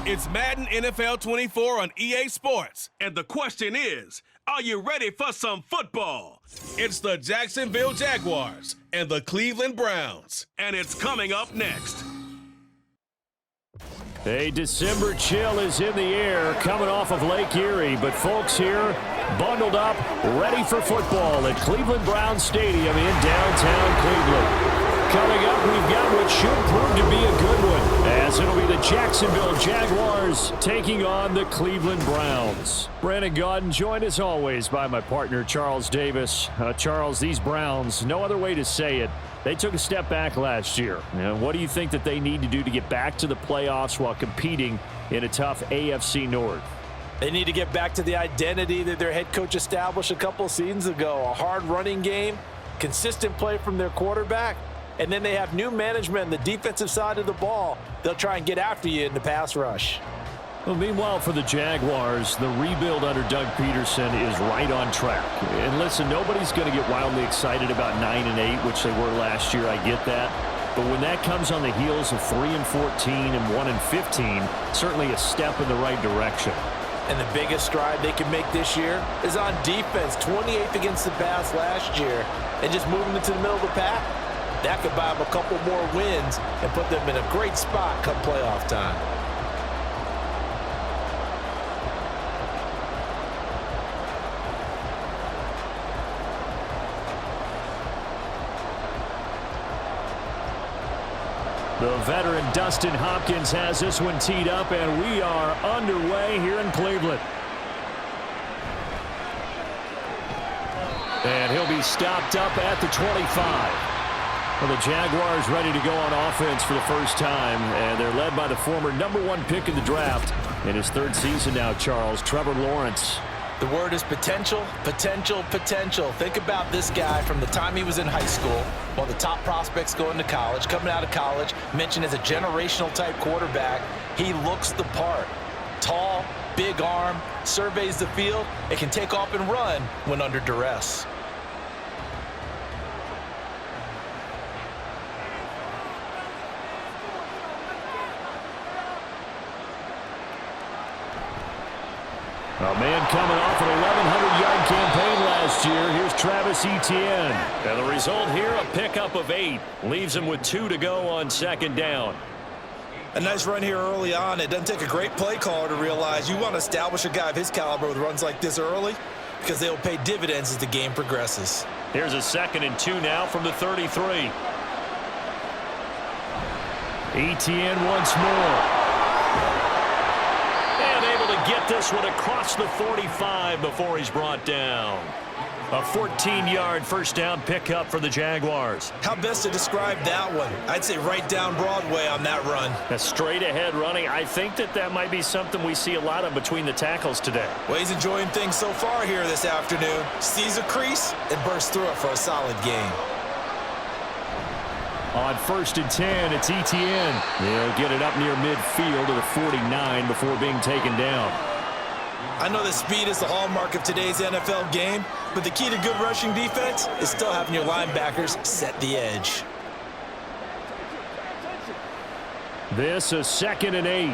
It's Madden NFL 24 on EA Sports. And the question is, are you ready for some football? It's the Jacksonville Jaguars and the Cleveland Browns. And it's coming up next. A December chill is in the air coming off of Lake Erie, but folks here bundled up, ready for football at Cleveland Browns Stadium in downtown Cleveland. Coming up, we've got what should prove to be a good one, as it'll be the Jacksonville Jaguars taking on the Cleveland Browns. Brandon Gaudin, joined as always by my partner Charles Davis. Charles, these Browns, no other way to say it, they took a step back last year. What do you think that they need to do to get back to the playoffs while competing in a tough AFC North? They need to get back to the identity that their head coach established a couple seasons ago. A hard running game, consistent play from their quarterback, and then they have new management on the defensive side of the ball. They'll try and get after you in the pass rush. Well, meanwhile, for the Jaguars, the rebuild under Doug Peterson is right on track. And listen, nobody's going to get wildly excited about 9-8, which they were last year. I get that. But when that comes on the heels of 3-14 and 1-15, certainly a step in the right direction. And the biggest stride they can make this year is on defense. 28th against the pass last year, and just moving into the middle of the pack. That could buy them a couple more wins and put them in a great spot come playoff time. The veteran Dustin Hopkins has this one teed up, and we are underway here in Cleveland. And he'll be stopped up at the 25. Well, the Jaguars ready to go on offense for the first time, and they're led by the former #1 pick in the draft in his third season now, Charles, Trevor Lawrence. The word is potential, potential, potential. Think about this guy from the time he was in high school, while the top prospects going to college, coming out of college, mentioned as a generational type quarterback. He looks the part. Tall, big arm, surveys the field, and can take off and run when under duress. A man coming off an 1,100-yard campaign last year. Here's Travis Etienne. And the result here, a pickup of 8. Leaves him with 2 to go on second down. A nice run here early on. It doesn't take a great play caller to realize you want to establish a guy of his caliber with runs like this early, because they'll pay dividends as the game progresses. Here's a 2nd and 2 now from the 33. Etienne once more. Get this one across the 45 before he's brought down. A 14-yard first down pickup for the Jaguars. How best to describe that one? I'd say right down Broadway on that run. A straight-ahead running. I think that might be something we see a lot of between the tackles today. Well, he's enjoying things so far here this afternoon. Sees a crease and bursts through it for a solid gain. On 1st and 10, it's Etienne. He'll get it up near midfield to the 49 before being taken down. I know that speed is the hallmark of today's NFL game, but the key to good rushing defense is still having your linebackers set the edge. This is 2nd and 8.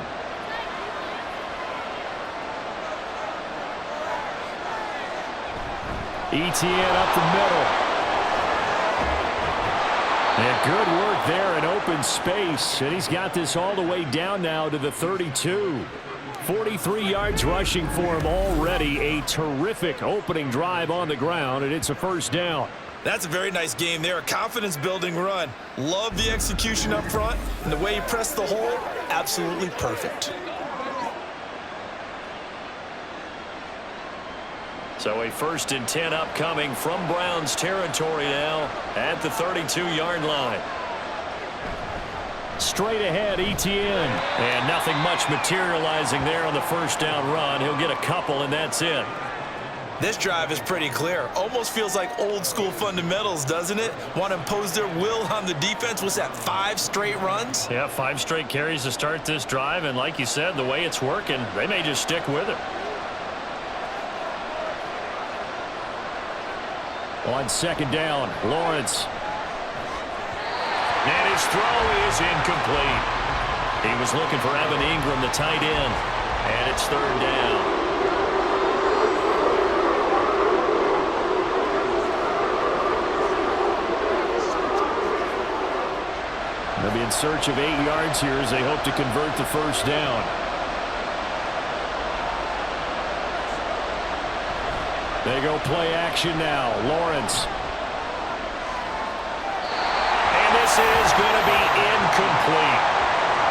Etienne up the middle. And good work there in open space. And he's got this all the way down now to the 32. 43 yards rushing for him already. A terrific opening drive on the ground, and it's a first down. That's a very nice game there. A confidence-building run. Love the execution up front. And the way he pressed the hole, absolutely perfect. So a 1st and 10 upcoming from Browns territory now at the 32-yard line. Straight ahead, Etienne. And nothing much materializing there on the first down run. He'll get a couple, and that's it. This drive is pretty clear. Almost feels like old school fundamentals, doesn't it? Want to impose their will on the defense. What's that, 5 straight runs? Yeah, 5 straight carries to start this drive. And like you said, the way it's working, they may just stick with it. On 2nd down, Lawrence. And his throw is incomplete. He was looking for Evan Ingram, the tight end, and it's third down. They'll be in search of 8 yards here as they hope to convert the first down. They go play action now. Lawrence. And this is going to be incomplete.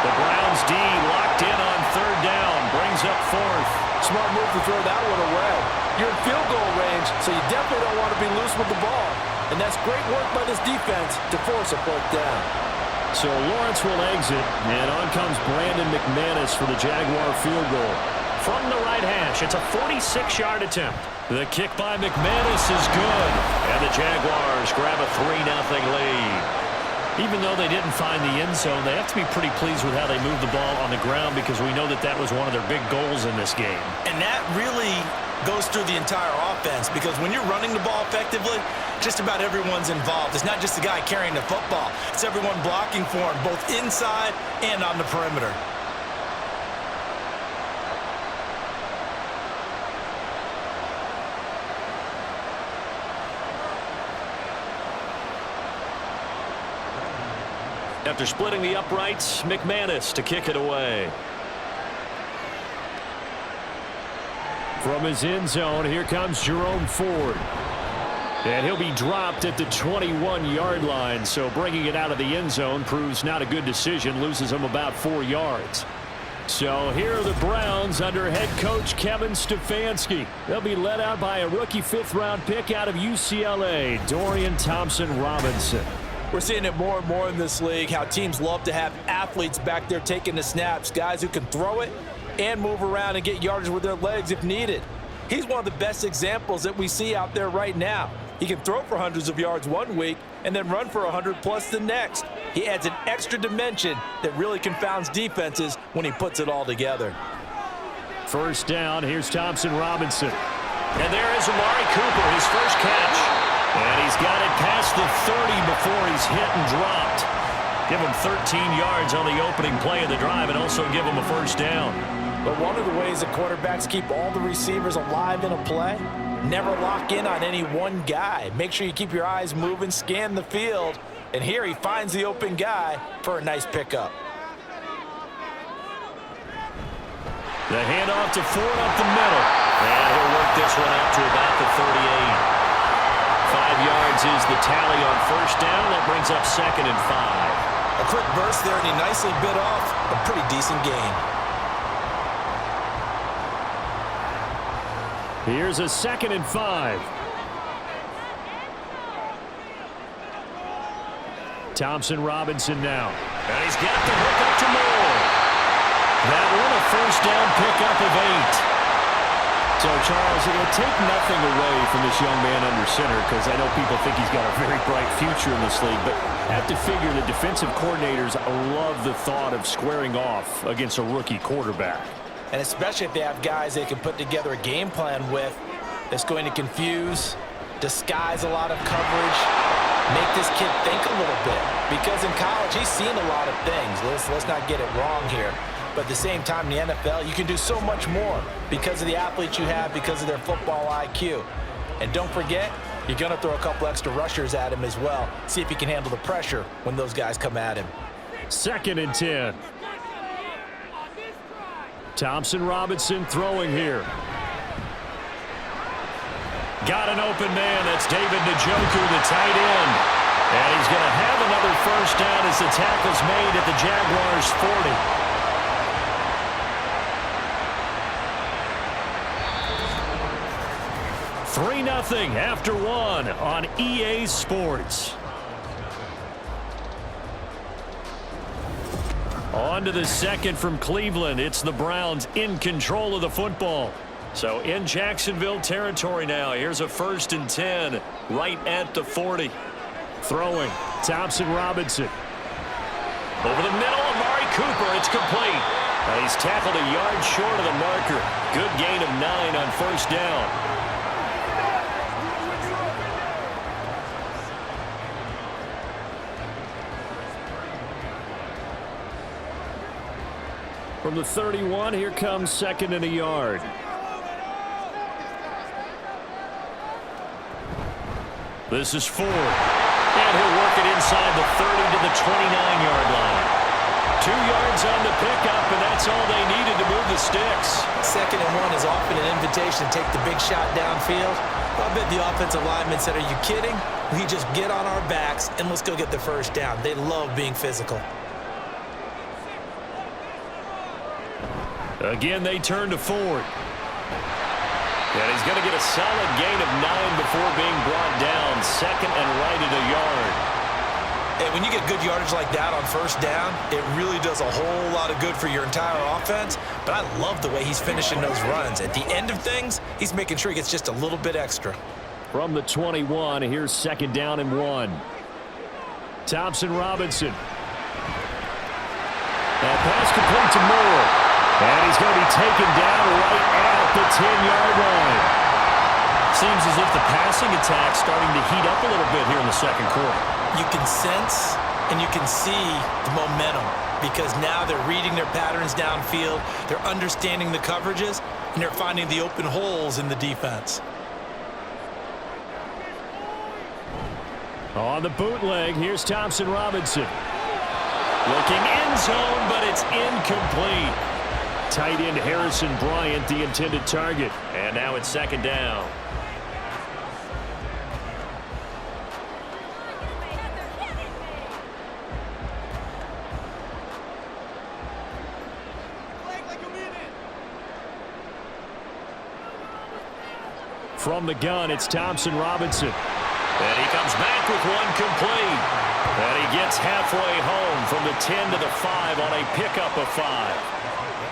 The Browns D locked in on third down. Brings up fourth. Smart move to throw that one away. You're in field goal range, so you definitely don't want to be loose with the ball. And that's great work by this defense to force a fourth down. So Lawrence will exit, and on comes Brandon McManus for the Jaguar field goal. From the right hash, it's a 46-yard attempt. The kick by McManus is good, and the Jaguars grab a 3-0 lead. Even though they didn't find the end zone, they have to be pretty pleased with how they moved the ball on the ground because we know that that was one of their big goals in this game. And that really goes through the entire offense because when you're running the ball effectively, just about everyone's involved. It's not just the guy carrying the football. It's everyone blocking for him, both inside and on the perimeter. After splitting the uprights, McManus to kick it away. From his end zone, here comes Jerome Ford. And he'll be dropped at the 21-yard line, so bringing it out of the end zone proves not a good decision, loses him about 4 yards. So here are the Browns under head coach Kevin Stefanski. They'll be led out by a rookie 5th-round pick out of UCLA, Dorian Thompson-Robinson. We're seeing it more and more in this league, how teams love to have athletes back there taking the snaps, guys who can throw it and move around and get yardage with their legs if needed. He's one of the best examples that we see out there right now. He can throw for hundreds of yards one week and then run for 100+ the next. He adds an extra dimension that really confounds defenses when he puts it all together. First down, here's Thompson-Robinson. And there is Amari Cooper, his first catch. And he's got it past the 30 before he's hit and dropped. Give him 13 yards on the opening play of the drive and also give him a first down. But one of the ways that quarterbacks keep all the receivers alive in a play, never lock in on any one guy. Make sure you keep your eyes moving, scan the field, and here he finds the open guy for a nice pickup. The handoff to Ford up the middle. And he'll work this one out to about the 38. 5 yards is the tally on first down. That brings up 2nd and 5. A quick burst there, and he nicely bit off a pretty decent gain. Here's a 2nd and 5. Thompson-Robinson now. And he's got the hook up to Moore. That one a first down pickup of 8. So, Charles, it will take nothing away from this young man under center because I know people think he's got a very bright future in this league, but I have to figure the defensive coordinators love the thought of squaring off against a rookie quarterback. And especially if they have guys they can put together a game plan with that's going to confuse, disguise a lot of coverage, make this kid think a little bit. Because in college, he's seen a lot of things. Let's not get it wrong here. But at the same time, in the NFL, you can do so much more because of the athletes you have, because of their football IQ. And don't forget, you're going to throw a couple extra rushers at him as well. See if he can handle the pressure when those guys come at him. 2nd and 10. Thompson-Robinson throwing here. Got an open man. That's David Njoku, the tight end. And he's going to have another first down as the tackle's made at the Jaguars' 40. 3-0 after 1 on EA Sports. On to the second from Cleveland. It's the Browns in control of the football. So in Jacksonville territory now. Here's a 1st and 10 right at the 40. Throwing, Thompson-Robinson. Over the middle, Amari Cooper. It's complete. And he's tackled a yard short of the marker. Good gain of 9 on first down. From the 31, here comes 2nd and a yard. This is Ford. And he'll work it inside the 30 to the 29-yard line. 2 yards on the pickup, and that's all they needed to move the sticks. 2nd and 1 is often an invitation to take the big shot downfield. I bet the offensive linemen said, are you kidding? We just get on our backs and let's go get the first down. They love being physical. Again, they turn to Ford. And he's going to get a solid gain of 9 before being brought down. 2nd and right at a yard. And when you get good yardage like that on first down, it really does a whole lot of good for your entire offense. But I love the way he's finishing those runs. At the end of things, he's making sure he gets just a little bit extra. From the 21, here's 2nd down and 1. Thompson Robinson. That pass complete to Moore. And he's going to be taken down right at the 10-yard line. Seems as if the passing attack's starting to heat up a little bit here in the second quarter. You can sense and you can see the momentum because now they're reading their patterns downfield, they're understanding the coverages, and they're finding the open holes in the defense. On the bootleg, here's Thompson Robinson. Looking end zone, but it's incomplete. Tight end Harrison Bryant, the intended target. And now it's 2nd down. From the gun, it's Thompson Robinson. And he comes back with one complete. And he gets halfway home from the 10 to the 5 on a pickup of 5.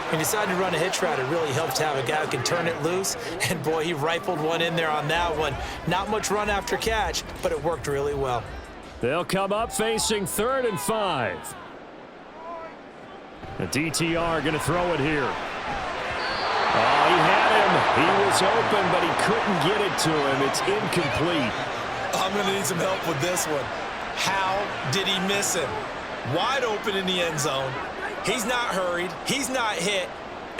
When you decide to run a hitch route, it really helps to have a guy who can turn it loose. And, boy, he rifled one in there on that one. Not much run after catch, but it worked really well. They'll come up facing 3rd and 5. The DTR going to throw it here. Oh, he had him. He was open, but he couldn't get it to him. It's incomplete. I'm going to need some help with this one. How did he miss him? Wide open in the end zone. He's not hurried. He's not hit.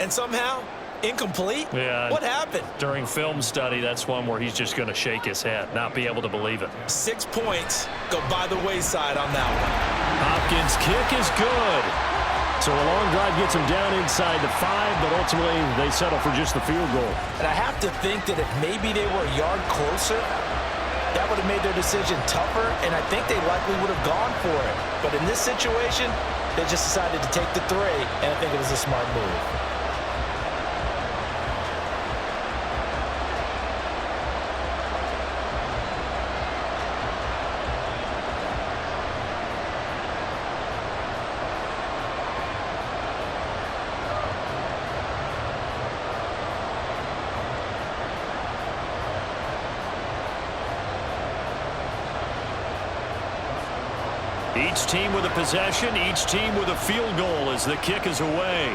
And somehow, incomplete? Yeah. What happened? During film study, that's one where he's just going to shake his head, not be able to believe it. 6 points go by the wayside on that one. Hopkins' kick is good. So a long drive gets him down inside the 5, but ultimately they settle for just the field goal. And I have to think that if maybe they were a yard closer, that would have made their decision tougher, and I think they likely would have gone for it. But in this situation, they just decided to take the 3, and I think it was a smart move. Each team with a possession, each team with a field goal as the kick is away.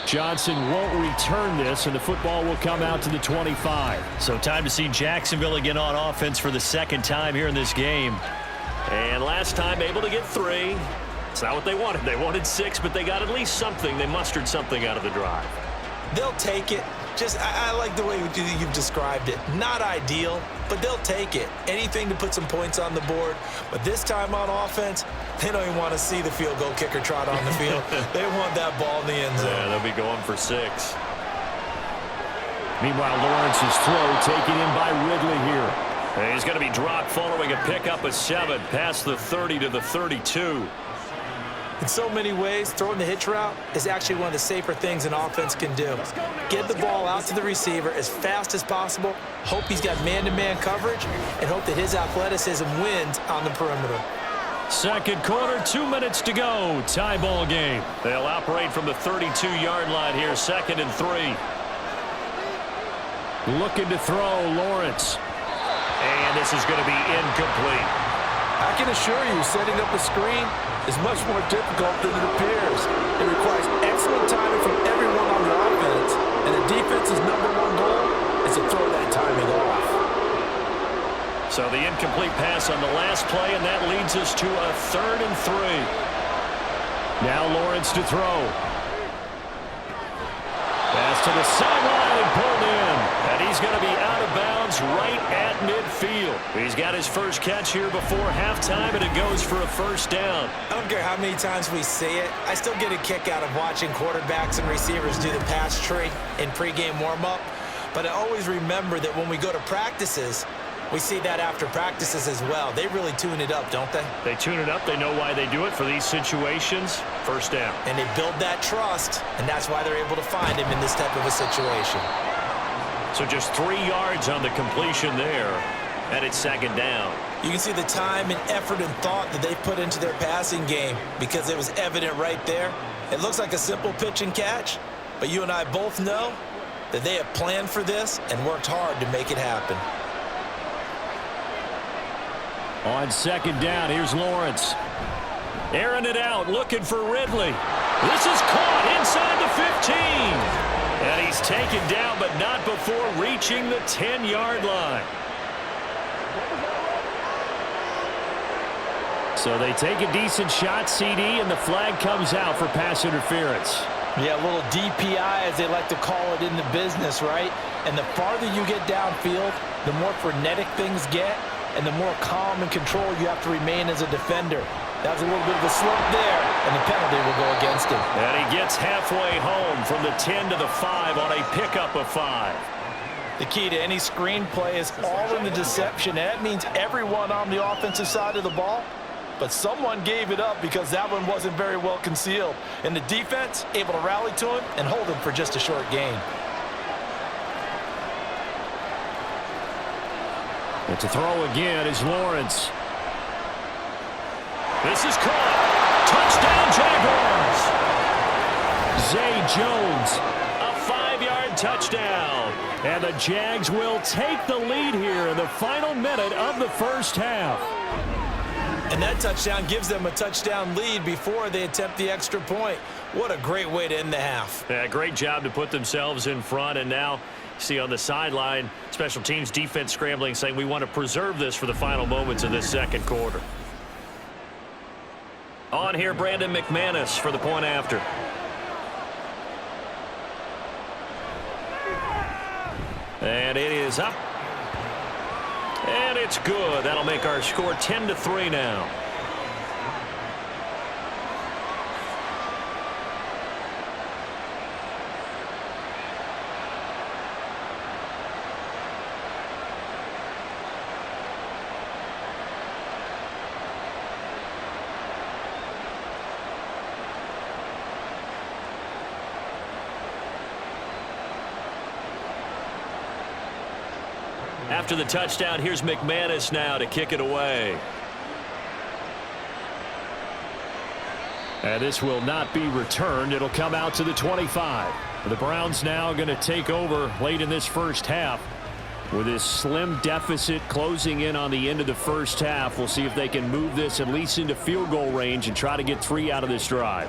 Johnson won't return this, and the football will come out to the 25. So time to see Jacksonville again on offense for the 2nd time here in this game. And last time able to get 3. It's not what they wanted. They wanted 6, but they got at least something. They mustered something out of the drive. They'll take it. I like the way you've described it. Not ideal, but they'll take it. Anything to put some points on the board. But this time on offense, they don't even want to see the field goal kicker trot on the field. They want that ball in the end zone. Yeah, they'll be going for 6. Meanwhile, Lawrence's throw taken in by Ridley here. And he's going to be dropped following a pickup of 7 past the 30 to the 32. In so many ways, throwing the hitch route is actually one of the safer things an offense can do. Get the ball out to the receiver as fast as possible, hope he's got man-to-man coverage, and hope that his athleticism wins on the perimeter. Second quarter, 2 minutes to go. Tie ball game. They'll operate from the 32-yard line here, 2nd and 3. Looking to throw, Lawrence. And this is going to be incomplete. I can assure you, setting up a screen is much more difficult than it appears. It requires excellent timing from everyone on the offense, and the defense's #1 goal is to throw that timing off. So the incomplete pass on the last play, and that leads us to a 3rd and 3. Now Lawrence to throw. Pass to the sideline and pulled in. And he's going to be out of bounds right at midfield. He's got his first catch here before halftime, and it goes for a first down. I don't care how many times we say it. I still get a kick out of watching quarterbacks and receivers do the pass tree in pregame warm-up. But I always remember that when we go to practices, we see that after practices as well. They really tune it up, don't they? They tune it up. They know why they do it for these situations. First down. And they build that trust, and that's why they're able to find him in this type of a situation. So just 3 yards on the completion there, and it's second down. You can see the time and effort and thought that they put into their passing game because it was evident right there. It looks like a simple pitch and catch, but you and I both know that they have planned for this and worked hard to make it happen. On second down, here's Lawrence. Airing it out, looking for Ridley. This is caught inside the 15. And he's taken down, but not before reaching the 10-yard line. So they take a decent shot, CD, and the flag comes out for pass interference. Yeah, a little DPI, as they like to call it in the business, right? And the farther you get downfield, the more frenetic things get, and the more calm and control you have to remain as a defender. That was a little bit of a slip there, and the penalty will go against him. And he gets halfway home from the 10 to the 5 on a pickup of 5. The key to any screenplay is all in the deception, and that means everyone on the offensive side of the ball, but someone gave it up because that one wasn't very well concealed. And the defense able to rally to him and hold him for just a short gain. And to throw again is Lawrence. This is caught. Touchdown, Jaguars. Zay Jones, a 5-yard touchdown. And the Jags will take the lead here in the final minute of the first half. And that touchdown gives them a touchdown lead before they attempt the extra point. What a great way to end the half. Yeah, great job to put themselves in front, and now see on the sideline, special teams defense scrambling, saying we want to preserve this for the final moments of this second quarter. On here, Brandon McManus for the point after. And it is up. And it's good. That'll make our score 10-3 now. After the touchdown, here's McManus now to kick it away. And this will not be returned. It'll come out to the 25. The Browns now going to take over late in this first half with this slim deficit closing in on the end of the first half. We'll see if they can move this at least into field goal range and try to get 3 out of this drive.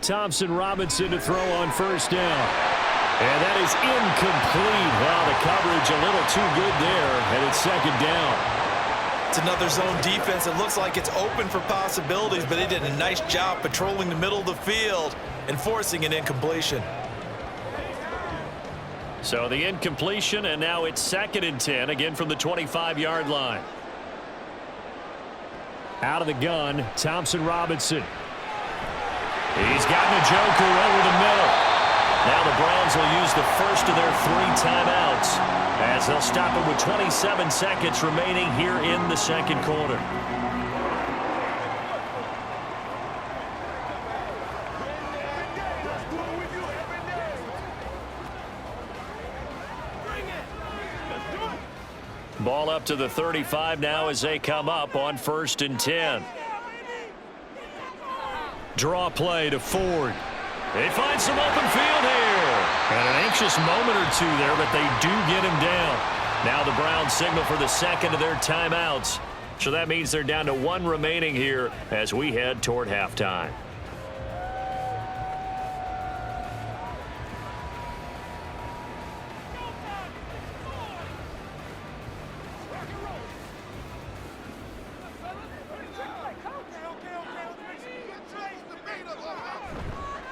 Thompson Robinson to throw on first down. And that is incomplete. Wow, the coverage a little too good there, and it's second down. It's another zone defense. It looks like it's open for possibilities, but they did a nice job patrolling the middle of the field and forcing an incompletion. So the incompletion, and now it's 2nd and 10, again from the 25-yard line. Out of the gun, Thompson Robinson. He's gotten a joker over the middle. Now the Browns will use the first of their 3 timeouts as they'll stop it with 27 seconds remaining here in the second quarter. Ball up to the 35 now as they come up on 1st and 10. Draw play to Ford. They find some open field here. And an anxious moment or two there, but they do get him down. Now the Browns signal for the second of their timeouts So that means they're down to 1 remaining here as we head toward halftime.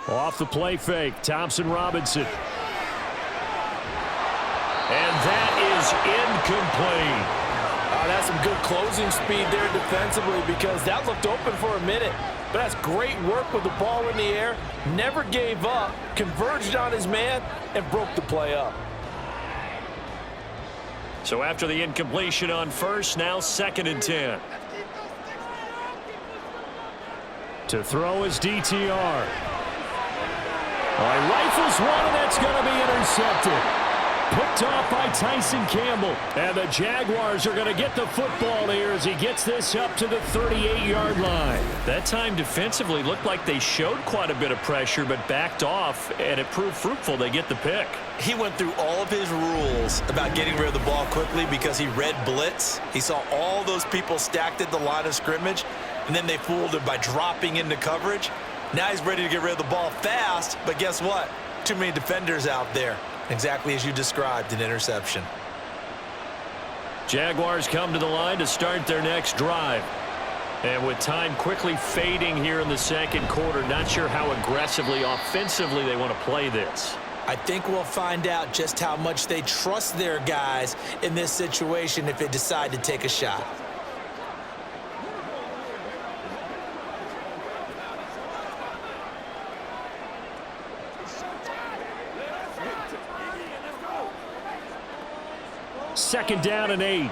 Off the play fake, Thompson Robinson. And that is incomplete. That's some good closing speed there defensively because that looked open for a minute. But that's great work with the ball in the air. Never gave up, converged on his man, and broke the play up. So after the incompletion on first, now 2nd and 10. To throw is DTR. Rifles one, and that's going to be intercepted. Picked off by Tyson Campbell. And the Jaguars are going to get the football here as he gets this up to the 38-yard line. That time defensively looked like they showed quite a bit of pressure but backed off, and it proved fruitful. They get the pick. He went through all of his rules about getting rid of the ball quickly because he read blitz. He saw all those people stacked at the line of scrimmage, and then they fooled him by dropping into coverage. Now he's ready to get rid of the ball fast, but guess what? Too many defenders out there. Exactly as you described, an interception. Jaguars come to the line to start their next drive. And with time quickly fading here in the second quarter, not sure how aggressively, offensively they want to play this. I think we'll find out just how much they trust their guys in this situation if they decide to take a shot. Second down and 8.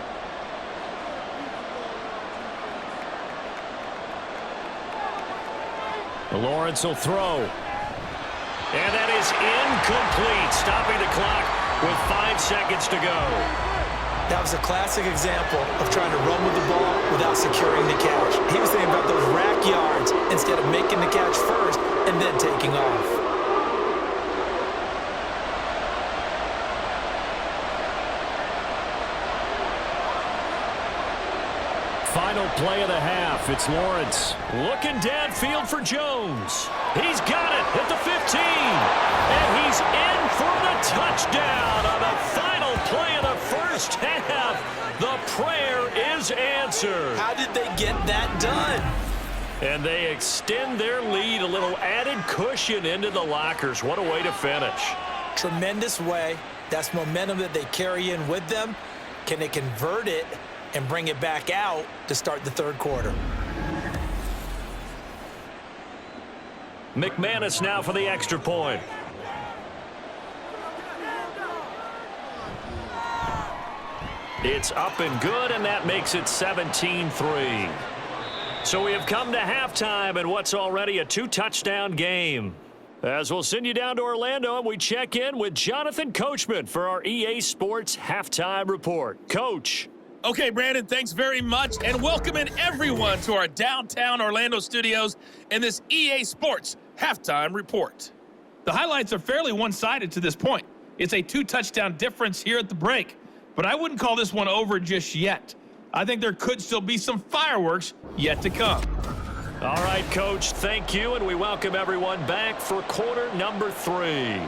Lawrence will throw. And that is incomplete, stopping the clock with 5 seconds to go. That was a classic example of trying to run with the ball without securing the catch. He was thinking about those rack yards instead of making the catch first and then taking off. Final play of the half. It's Lawrence looking downfield for Jones. He's got it at the 15. And he's in for the touchdown on the final play of the first half. The prayer is answered. How did they get that done? And they extend their lead, a little added cushion into the lockers. What a way to finish. Tremendous way. That's momentum that they carry in with them. Can they convert it and bring it back out to start the third quarter? McManus now for the extra point. It's up and good, and that makes it 17-3. So we have come to halftime in what's already a 2-touchdown game. As we'll send you down to Orlando, and we check in with Jonathan Coachman for our EA Sports Halftime Report. Coach. Okay, Brandon, thanks very much, and welcome in everyone to our downtown Orlando studios in this EA Sports Halftime Report. The highlights are fairly one-sided to this point. It's a 2-touchdown difference here at the break, but I wouldn't call this one over just yet. I think there could still be some fireworks yet to come. All right, Coach, thank you, and we welcome everyone back for quarter number 3.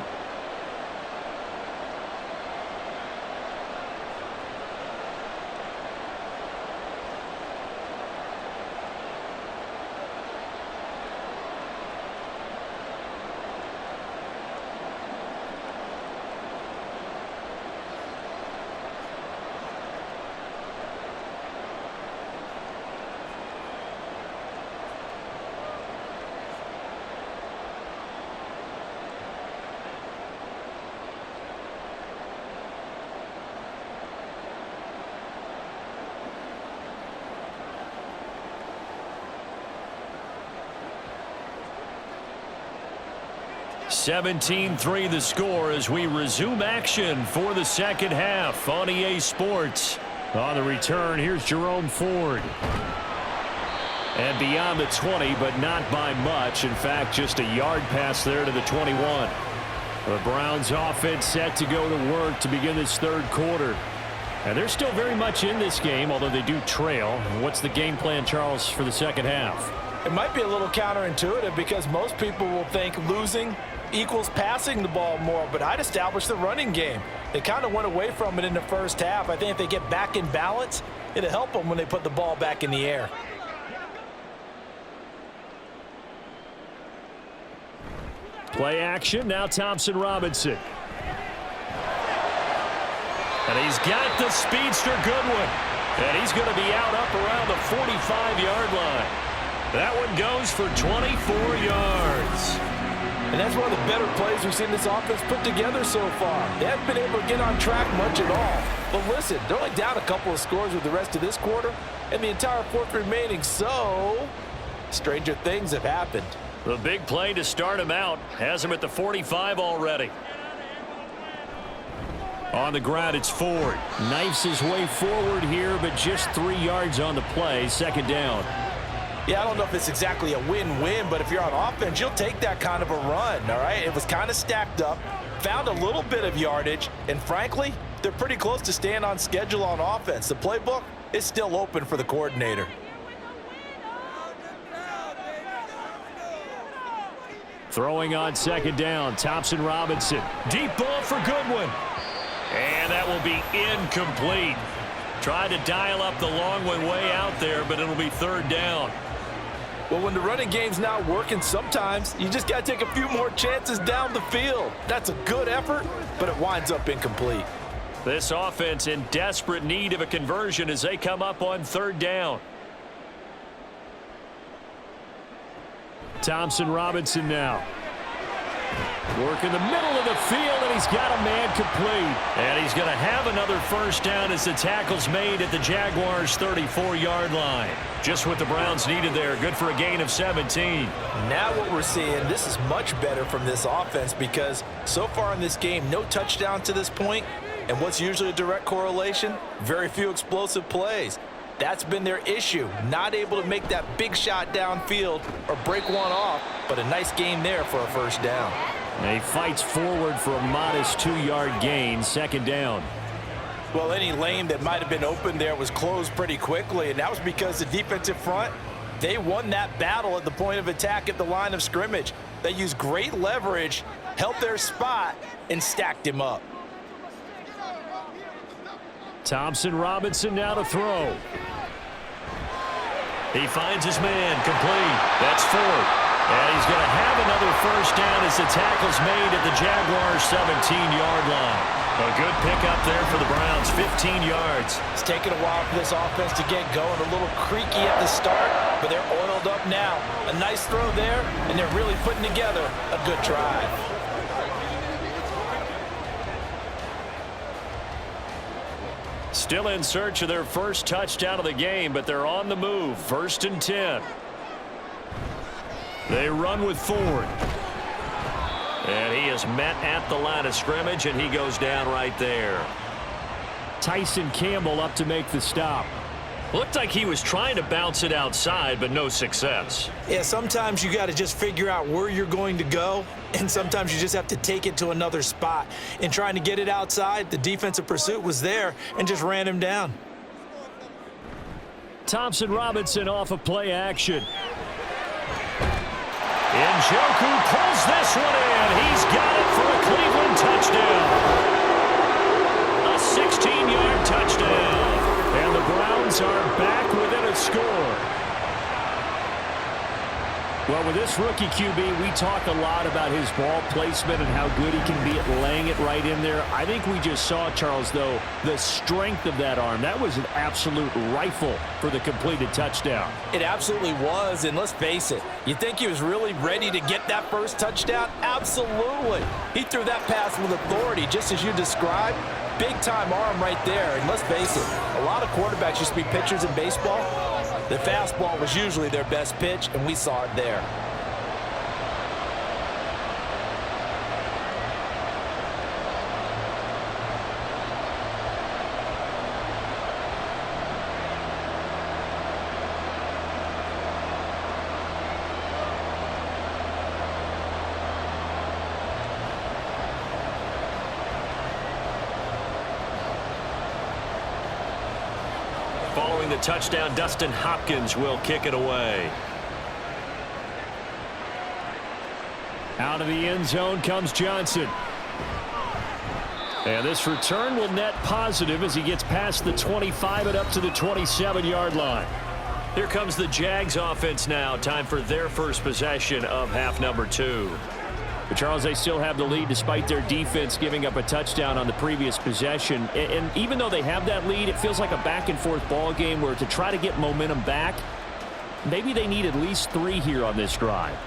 (17-3) the score as we resume action for the second half on EA Sports. On the return, here's Jerome Ford. And beyond the 20, but not by much. In fact, just a yard pass there to the 21. The Browns offense set to go to work to begin this third quarter. And they're still very much in this game, although they do trail. What's the game plan, Charles, for the second half? It might be a little counterintuitive because most people will think losing equals passing the ball more, but I'd establish the running game. They kind of went away from it in the first half. I think if they get back in balance, it'll help them when they put the ball back in the air. Play action, now Thompson Robinson. And he's got the speedster Goodwin. And he's going to be out up around the 45-yard line. That one goes for 24 yards. And that's one of the better plays we've seen this offense put together so far. They haven't been able to get on track much at all. But listen, they're only down a couple of scores with the rest of this quarter and the entire fourth remaining. So, stranger things have happened. The big play to start him out has him at the 45 already. On the ground, it's Ford. Knifes his way forward here, but just 3 yards on the play. Second down. Yeah, I don't know if it's exactly a win-win, but if you're on offense, you'll take that kind of a run, all right? It was kind of stacked up, found a little bit of yardage, and frankly, they're pretty close to staying on schedule on offense. The playbook is still open for the coordinator. Throwing on second down, Thompson Robinson. Deep ball for Goodwin. And that will be incomplete. Tried to dial up the long one way out there, but it'll be third down. Well, when the running game's not working, sometimes you just got to take a few more chances down the field. That's a good effort, but it winds up incomplete. This offense in desperate need of a conversion as they come up on third down. Thompson Robinson now. Work in the middle of the field, and he's got a man complete. And he's going to have another first down as the tackle's made at the Jaguars' 34-yard line. Just what the Browns needed there. Good for a gain of 17. Now what we're seeing, this is much better from this offense because so far in this game, no touchdown to this point. And what's usually a direct correlation? Very few explosive plays. That's been their issue, not able to make that big shot downfield or break one off, but a nice game there for a first down. And he fights forward for a modest 2-yard gain, second down. Well, any lane that might have been open there was closed pretty quickly, and that was because the defensive front, they won that battle at the point of attack at the line of scrimmage. They used great leverage, held their spot, and stacked him up. Thompson Robinson now to throw. He finds his man complete. That's Ford. And he's going to have another first down as the tackle's made at the Jaguars' 17-yard line. A good pickup there for the Browns, 15 yards. It's taken a while for this offense to get going. A little creaky at the start, but they're oiled up now. A nice throw there, and they're really putting together a good drive. Still in search of their first touchdown of the game, but they're on the move. 1st and 10. They run with Ford. And he is met at the line of scrimmage, and he goes down right there. Tyson Campbell up to make the stop. Looked like he was trying to bounce it outside, but no success. Yeah, sometimes you got to just figure out where you're going to go, and sometimes you just have to take it to another spot. In trying to get it outside, the defensive pursuit was there and just ran him down. Thompson Robinson off of play action. Njoku pulls this one in. He's got it for a Cleveland touchdown. A 16-yard touchdown. And the Browns are back within a score. Well, with this rookie QB, we talk a lot about his ball placement and how good he can be at laying it right in there. I think we just saw, Charles, though, the strength of that arm. That was an absolute rifle for the completed touchdown. It absolutely was, and let's face it, you think he was really ready to get that first touchdown? Absolutely. He threw that pass with authority, just as you described. Big-time arm right there, and let's face it, a lot of quarterbacks used to be pitchers in baseball. The fastball was usually their best pitch, and we saw it there. throwing the touchdown. Dustin Hopkins will kick it away. Out of the end zone comes Johnson. And this return will net positive as he gets past the 25 and up to the 27-yard line. Here comes the Jags offense now. Time for their first possession of half number 2. But Charles, they still have the lead despite their defense giving up a touchdown on the previous possession. And even though they have that lead, it feels like a back-and-forth ball game where to try to get momentum back, maybe they need at least 3 here on this drive.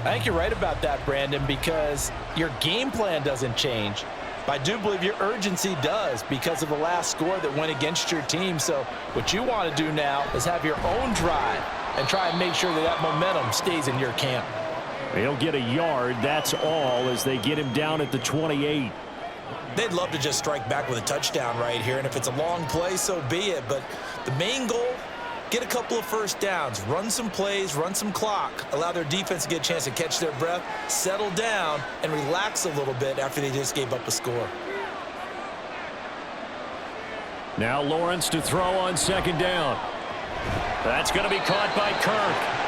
I think you're right about that, Brandon, because your game plan doesn't change. But I do believe your urgency does because of the last score that went against your team. So what you want to do now is have your own drive and try and make sure that that momentum stays in your camp. He'll get a yard, that's all, as they get him down at the 28. They'd love to just strike back with a touchdown right here, and if it's a long play, so be it. But the main goal, get a couple of first downs, run some plays, run some clock, allow their defense to get a chance to catch their breath, settle down, and relax a little bit after they just gave up a score. Now Lawrence to throw on second down. That's going to be caught by Kirk.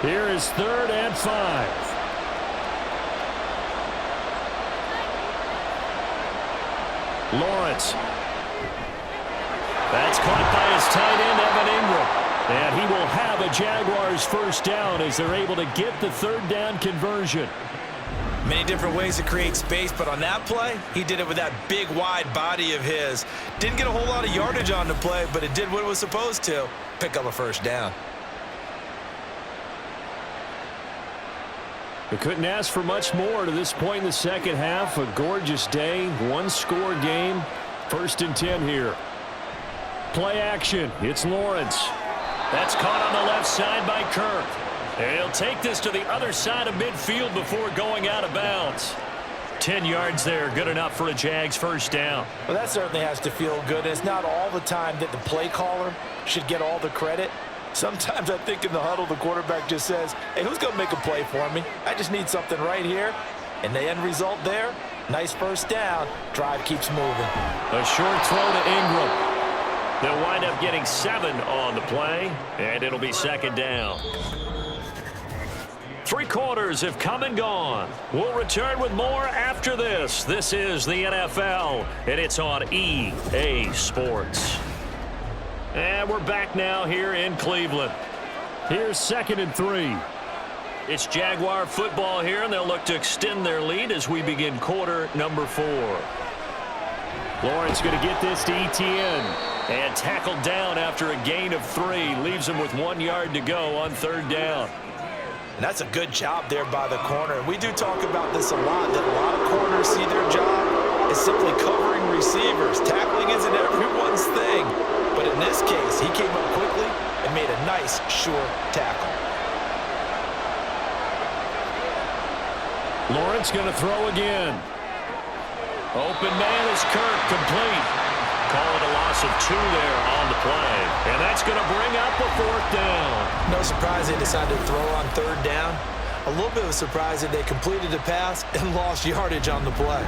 Here is 3rd and 5. Lawrence. That's caught by his tight end, Evan Ingram. And he will have a Jaguars first down as they're able to get the 3rd down conversion. Many different ways to create space, but on that play, he did it with that big, wide body of his. Didn't get a whole lot of yardage on the play, but it did what it was supposed to, pick up a first down. They couldn't ask for much more to this point in the second half. A gorgeous day, 1-score game. 1st and 10 here. Play action. It's Lawrence. That's caught on the left side by Kirk. And he'll take this to the other side of midfield before going out of bounds. 10 yards there, good enough for a Jags first down. Well, that certainly has to feel good. It's not all the time that the play caller should get all the credit. Sometimes I think in the huddle, the quarterback just says, hey, who's going to make a play for me? I just need something right here. And the end result there, nice first down. Drive keeps moving. A short throw to Ingram. They'll wind up getting 7 on the play, and it'll be second down. 3 quarters have come and gone. We'll return with more after this. This is the NFL, and it's on EA Sports. And we're back now here in Cleveland. Here's 2nd and 3. It's Jaguar football here, and they'll look to extend their lead as we begin quarter number 4. Lawrence going to get this to Etienne. And tackled down after a gain of 3. Leaves him with 1 yard to go on 3rd down. And that's a good job there by the corner. We do talk about this a lot, that a lot of corners see their job is simply covering receivers. Tackling isn't everyone's thing. But in this case, he came up quickly and made a nice, sure tackle. Lawrence going to throw again. Open man is Kirk, complete. Call it a loss of 2 there on the play. And that's going to bring up a 4th down. No surprise they decided to throw on 3rd down. A little bit of a surprise that they completed the pass and lost yardage on the play.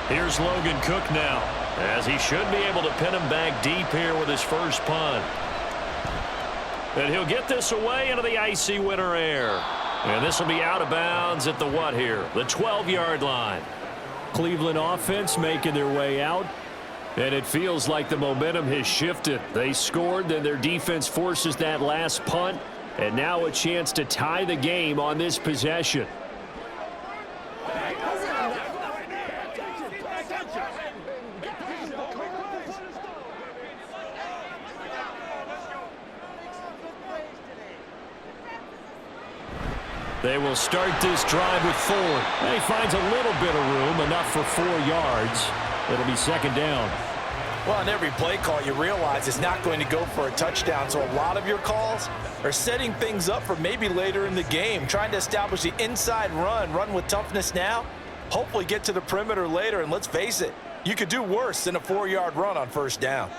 Here's Logan Cook now, as he should be able to pin him back deep here with his first punt. And he'll get this away into the icy winter air. And this will be out of bounds at the what here? The 12-yard line. Cleveland offense making their way out. And it feels like the momentum has shifted. They scored, then their defense forces that last punt. And now a chance to tie the game on this possession. They will start this drive with Ford. And he finds a little bit of room, enough for 4 yards. It'll be second down. Well, on every play call, you realize it's not going to go for a touchdown. So a lot of your calls are setting things up for maybe later in the game, trying to establish the inside run with toughness now, hopefully get to the perimeter later, and let's face it, you could do worse than a 4-yard run on first down.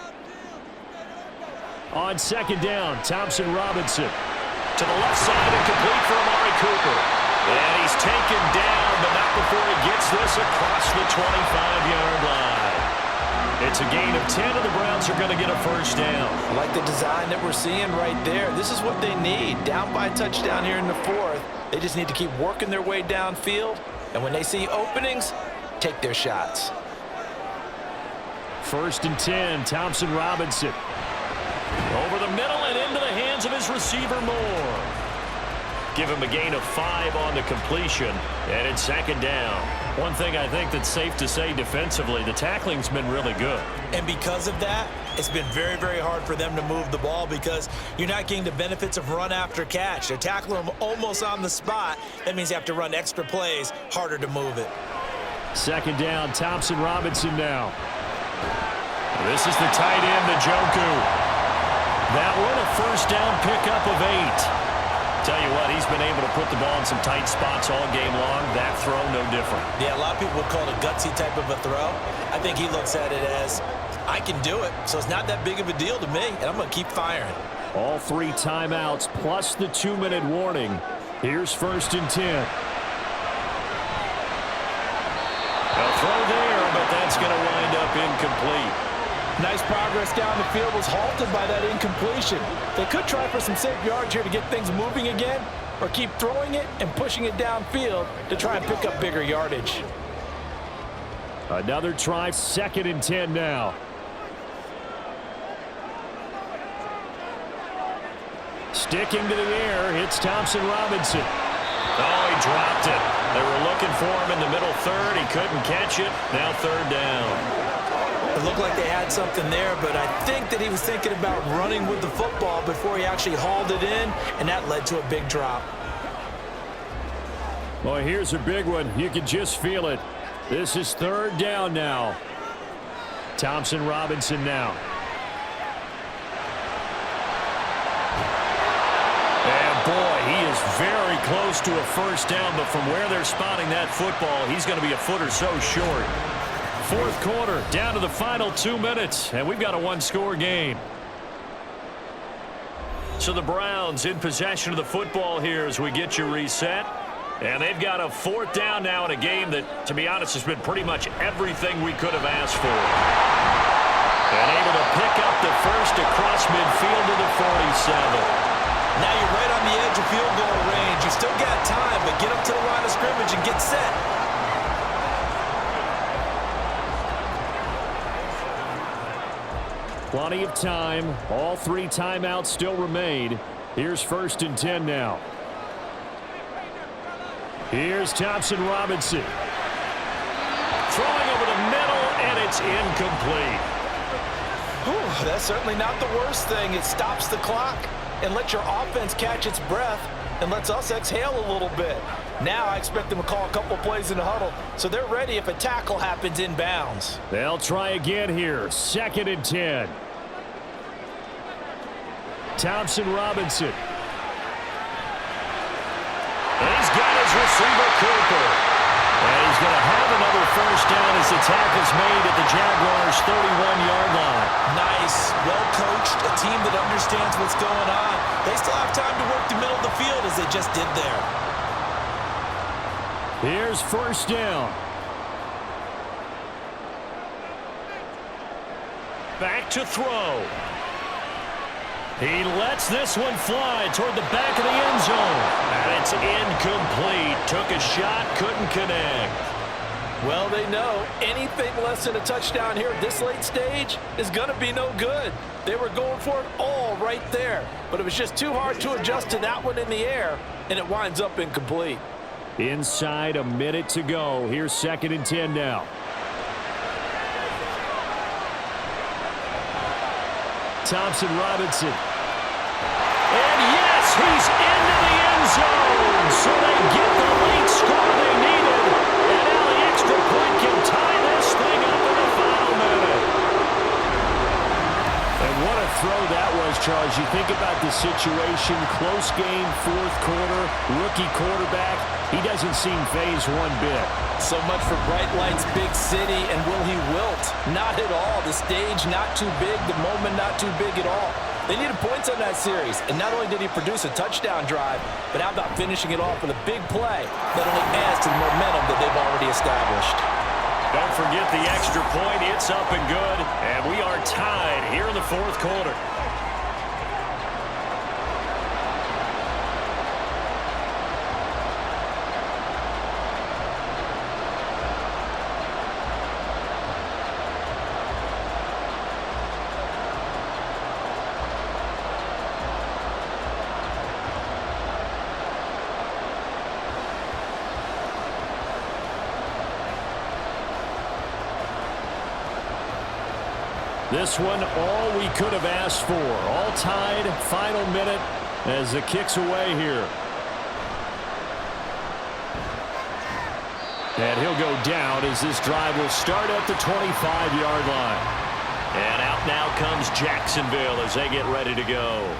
On second down, Thompson Robinson. To the left side and complete for Amari Cooper. And he's taken down, but not before he gets this across the 25-yard line. It's a gain of 10, and the Browns are going to get a first down. I like the design that we're seeing right there. This is what they need. Down by a touchdown here in the fourth. They just need to keep working their way downfield. And when they see openings, take their shots. First and 10, Thompson Robinson. Over the middle and into the hands of his receiver, Moore. Give him a gain of 5 on the completion, and it's second down. One thing I think that's safe to say defensively, the tackling's been really good. And because of that, it's been very, very hard for them to move the ball because you're not getting the benefits of run after catch. They're tackling them almost on the spot. That means you have to run extra plays, harder to move it. Second down, Thompson Robinson now. This is the tight end, Njoku. That one, a first down pickup of 8. Tell you what, he's been able to put the ball in some tight spots all game long. That throw, no different. Yeah, a lot of people would call it a gutsy type of a throw. I think he looks at it as, I can do it, so it's not that big of a deal to me, and I'm going to keep firing. All 3 timeouts plus the 2-minute warning. Here's first and 10. A throw there, but that's going to wind up incomplete. Nice progress down the field was halted by that incompletion. They could try for some safe yards here to get things moving again, or keep throwing it and pushing it downfield to try and pick up bigger yardage. Another try, second and 10 now. Sticking to the air, it's Thompson Robinson. Oh, he dropped it. They were looking for him in the middle third. He couldn't catch it. Now third down. It looked like they had something there, but I think that he was thinking about running with the football before he actually hauled it in, and that led to a big drop. Well, here's a big one. You can just feel it. This is third down now. Thompson Robinson now. And boy, he is very close to a first down, but from where they're spotting that football, he's going to be a foot or so short. Fourth quarter, down to the final 2 minutes, and we've got a 1-score game. So the Browns in possession of the football here as we get you reset. And they've got a fourth down now in a game that, to be honest, has been pretty much everything we could have asked for. And able to pick up the first across midfield to the 47. Now you're right on the edge of field goal range. You still got time, but get up to the line of scrimmage and get set. Plenty of time. All 3 timeouts still remain. Here's first and 10 now. Here's Thompson Robinson. Throwing over the middle, and it's incomplete. Whew, that's certainly not the worst thing. It stops the clock and lets your offense catch its breath and lets us exhale a little bit. Now I expect them to call a couple plays in the huddle, so they're ready if a tackle happens inbounds. They'll try again here. Second and 10. Thompson Robinson. And he's got his receiver, Cooper. And he's going to have another first down as the tackle's made at the Jaguars' 31-yard line. Nice, well-coached, a team that understands what's going on. They still have time to work the middle of the field as they just did there. Here's first down. Back to throw. He lets this one fly toward the back of the end zone. And it's incomplete. Took a shot, couldn't connect. Well, they know anything less than a touchdown here at this late stage is going to be no good. They were going for it all right there, but it was just too hard to adjust to that one in the air, and it winds up incomplete. Inside a minute to go. Here's second and 10 now. Thompson Robinson. And yes, he's into the end zone. So they get the late score they needed. And now the extra point can tie this thing up in the final minute. And what a throw that was, Charles, you think about the situation, close game, fourth quarter, rookie quarterback. He doesn't seem phased one bit. So much for bright lights, big city, and will he wilt? Not at all. The stage not too big, the moment not too big at all. They needed points on that series, and not only did he produce a touchdown drive, but how about finishing it off with a big play that only adds to the momentum that they've already established. Don't forget the extra point. It's up and good, and we are tied here in the fourth quarter. This one, all we could have asked for. All tied, final minute as the kick's away here. And he'll go down as this drive will start at the 25-yard line. And out now comes Jacksonville as they get ready to go.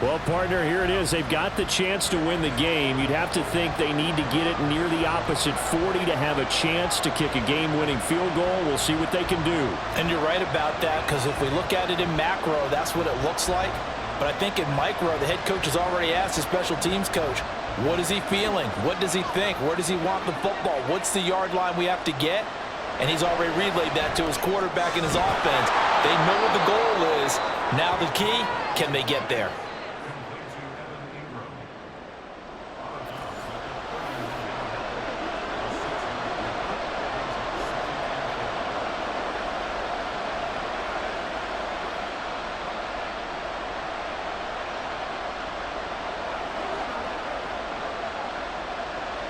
Well, partner, here it is. They've got the chance to win the game. You'd have to think they need to get it near the opposite 40 to have a chance to kick a game-winning field goal. We'll see what they can do. And you're right about that, because if we look at it in macro, that's what it looks like. But I think in micro, the head coach has already asked his special teams coach, what is he feeling? What does he think? Where does he want the football? What's the yard line we have to get? And he's already relayed that to his quarterback and his offense. They know what the goal is. Now the key, can they get there?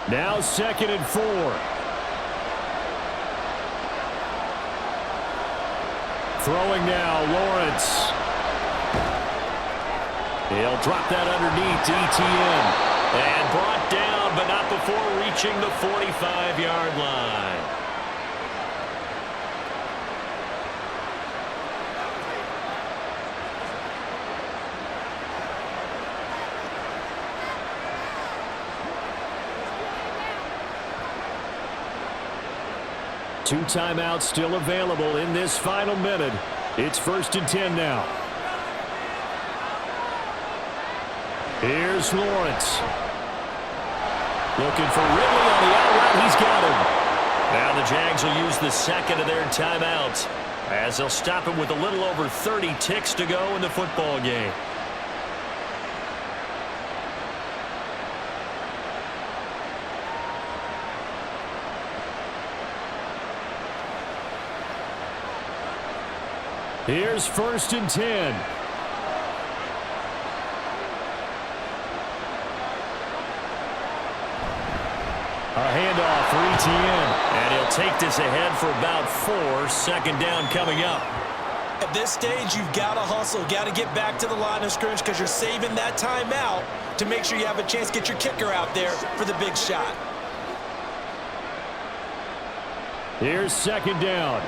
Now 2nd and 4. Throwing now, Lawrence. He'll drop that underneath to ETN. And brought down, but not before reaching the 45-yard line. Two timeouts still available in this final minute. It's 1st and 10 now. Here's Lawrence. Looking for Ridley on the out route. He's got him. Now the Jags will use the second of their timeouts as they'll stop him with a little over 30 ticks to go in the football game. Here's 1st and 10. A handoff for ETN. And he'll take this ahead for about 4. 2nd down coming up. At this stage, you've got to hustle. Got to get back to the line of scrimmage because you're saving that timeout to make sure you have a chance to get your kicker out there for the big shot. Here's 2nd down.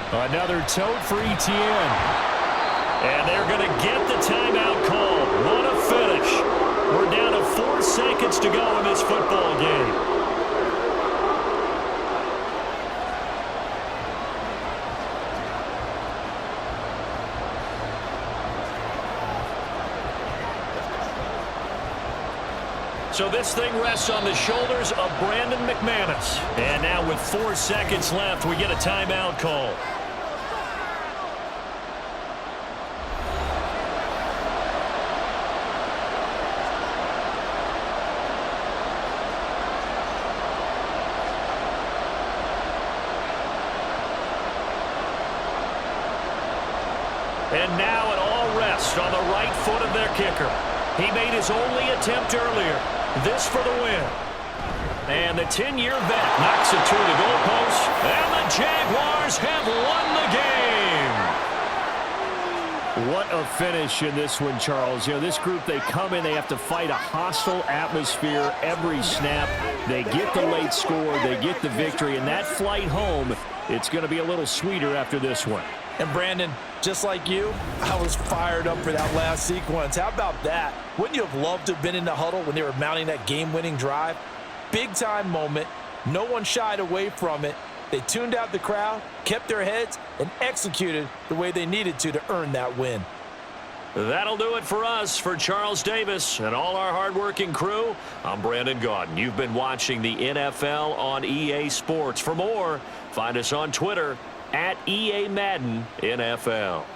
Another tote for ETN. And they're going to get the timeout called. What a finish. We're down to 4 seconds to go in this football game. So this thing rests on the shoulders of Brandon McManus. And now with 4 seconds left, we get a timeout call. And now it all rests on the right foot of their kicker. He made his only attempt earlier. This for the win. And the 10-year vet knocks it through the goalpost. And the Jaguars have won the game. What a finish in this one, Charles. You know, this group, they come in, they have to fight a hostile atmosphere every snap. They get the late score, they get the victory, and that flight home it's going to be a little sweeter after this one. And Brandon, just like you, I was fired up for that last sequence. How about that? Wouldn't you have loved to have been in the huddle when they were mounting that game-winning drive? Big-time moment. No one shied away from it. They tuned out the crowd, kept their heads, and executed the way they needed to earn that win. That'll do it for us. For Charles Davis and all our hardworking crew, I'm Brandon Gaudin. You've been watching the NFL on EA Sports. For more, find us on Twitter @EA Madden NFL.